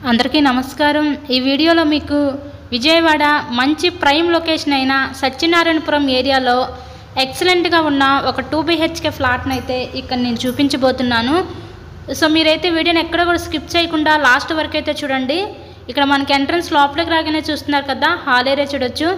అందరికీ నమస్కారం। ఈ వీడియోలో మీకు విజయవాడ మంచి ప్రైమ్ లొకేషన్ అయిన సత్యనారాయణపురం ఏరియాలో ఎక్సలెంట్గా ఉన్న ఒక 2 BHK ఫ్లాట్ని అయితే ఇక్కడ నేను చూపించబోతున్నాను। సో మీరైతే వీడియోని ఎక్కడ కూడా స్కిప్ చేయకుండా లాస్ట్ వరకు అయితే చూడండి। ఇక్కడ మనకి ఎంట్రన్స్ లోపలికి రాగానే చూస్తున్నారు కదా, హాల్ ఏరియా చూడొచ్చు।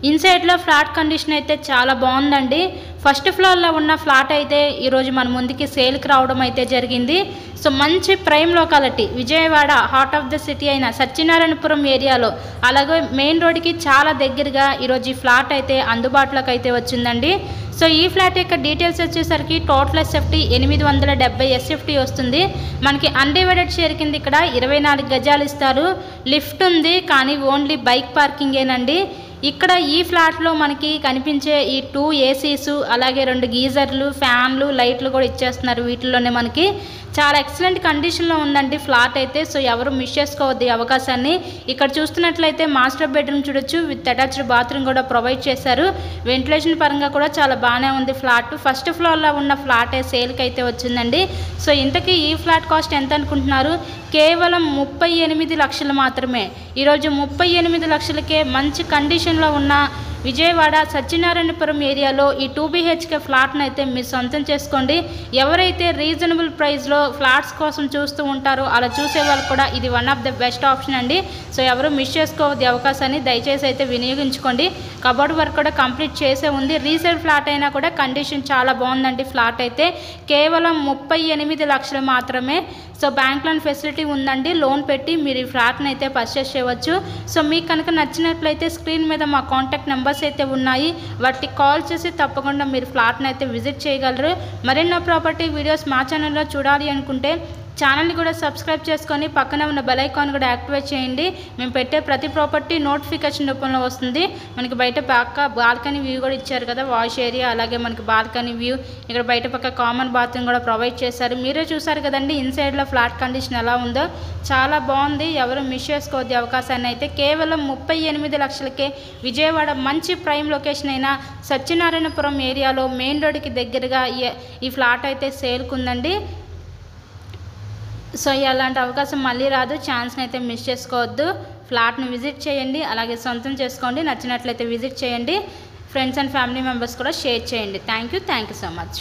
ఇన్సైడ్లో ఫ్లాట్ కండిషన్ అయితే చాలా బాగుందండి। ఫస్ట్ ఫ్లోర్లో ఉన్న ఫ్లాట్ అయితే ఈరోజు మన ముందుకి సేల్కి రావడం అయితే జరిగింది। సో మంచి prime locality Vijayawada heart of the city అయిన సత్యనారాయణపురం ఏరియాలో, అలాగే మెయిన్ రోడ్కి చాలా దగ్గరగా ఈరోజు ఈ ఫ్లాట్ అయితే అందుబాటులోకి అయితే వచ్చిందండి। సో ఈ ఫ్లాట్ యొక్క డీటెయిల్స్ వచ్చేసరికి టోటల్ ఎస్ఎఫ్టీ 870 ఎస్ఎఫ్టీ వస్తుంది। మనకి అన్డివైడెడ్ షేర్ కింద ఇక్కడ 24 గజాలు ఇస్తారు। లిఫ్ట్ ఉంది కానీ ఓన్లీ బైక్ పార్కింగేనండి। ఇక్కడ ఈ ఫ్లాట్లో మనకి కనిపించే ఈ 2 ఏసీస్, అలాగే 2 గీజర్లు, ఫ్యాన్లు, లైట్లు కూడా ఇచ్చేస్తున్నారు। వీటిలోనే మనకి చాలా ఎక్సలెంట్ కండిషన్లో ఉందండి ఫ్లాట్ అయితే। సో ఎవరు మిస్ చేసుకోవద్దు ఈ అవకాశాన్ని। ఇక్కడ చూస్తున్నట్లయితే మాస్టర్ బెడ్రూమ్ చూడొచ్చు, విత్ అటాచ్డ్ బాత్రూమ్ కూడా ప్రొవైడ్ చేశారు। వెంటిలేషన్ పరంగా కూడా చాలా బాగానే ఉంది ఫ్లాట్। ఫస్ట్ ఫ్లోర్లో ఉన్న ఫ్లాటే సేల్కి అయితే వచ్చిందండి। సో ఇంతకీ ఈ ఫ్లాట్ కాస్ట్ ఎంత అనుకుంటున్నారు? కేవలం 38 లక్షలు మాత్రమే। ఈరోజు 38 లక్షలకే మంచి కండిషన్లో ఉన్న విజయవాడ సత్యనారాయణపురం ఏరియాలో ఈ 2 BHK ఫ్లాట్ని అయితే మీరు సొంతం చేసుకోండి। ఎవరైతే రీజనబుల్ ప్రైస్లో ఫ్లాట్స్ కోసం చూస్తూ ఉంటారో అలా చూసే వాళ్ళు కూడా ఇది one of the best option అండి। సో ఎవరు మిస్ చేసుకోవద్దు అవకాశాన్ని, దయచేసి అయితే వినియోగించుకోండి। కబోర్డ్ వర్క్ కూడా కంప్లీట్ చేసే ఉంది। రీసేల్ ఫ్లాట్ అయినా కూడా కండిషన్ చాలా బాగుందండి ఫ్లాట్ అయితే। కేవలం 38 లక్షలు మాత్రమే। సో బ్యాంక్ లోన్ ఫెసిలిటీ ఉందండి, లోన్ పెట్టి మీరు ఈ ఫ్లాట్ని అయితే పర్చేస్ చేయవచ్చు। సో మీకు కనుక నచ్చినట్లయితే స్క్రీన్ మీద మా కాంటాక్ట్ నెంబర్స్ అయితే ఉన్నాయి, వాటికి కాల్ చేసి తప్పకుండా మీరు ఫ్లాట్ని అయితే విజిట్ చేయగలరు। మరెన్నో ప్రాపర్టీ వీడియోస్ మా ఛానల్లో చూడాలి అనుకుంటే ఛానల్ని కూడా సబ్స్క్రైబ్ చేసుకొని పక్కన ఉన్న బెల్ ఐకాన్ కూడా యాక్టివేట్ చేయండి। మేము పెట్టే ప్రతి ప్రాపర్టీ నోటిఫికేషన్ రూపంలో వస్తుంది। మనకి బయట పక్క బాల్కనీ వ్యూ కూడా ఇచ్చారు కదా, వాష్ ఏరియా, అలాగే మనకి బాల్కనీ వ్యూ, ఇక్కడ బయట పక్క కామన్ బాత్రూమ్ కూడా ప్రొవైడ్ చేశారు। మీరే చూసారు కదండి ఇన్సైడ్లో ఫ్లాట్ కండిషన్ ఎలా ఉందో, చాలా బాగుంది। ఎవరు మిస్ చేసుకోవద్దు అవకాశాన్ని అయితే। కేవలం 38 లక్షలకే విజయవాడ మంచి ప్రైమ్ లొకేషన్ అయిన సత్యనారాయణపురం ఏరియాలో మెయిన్ రోడ్కి దగ్గరగా ఈ ఫ్లాట్ అయితే సేల్కి ఉందండి। సో అలాంటి అవకాశం మళ్ళీ రాదు, ఛాన్స్ని అయితే మిస్ చేసుకోవద్దు। ఫ్లాట్ని విజిట్ చేయండి, అలాగే సొంతం చేసుకోండి। నచ్చినట్లయితే విజిట్ చేయండి, ఫ్రెండ్స్ అండ్ ఫ్యామిలీ మెంబర్స్ కూడా షేర్ చేయండి। Thank you so much.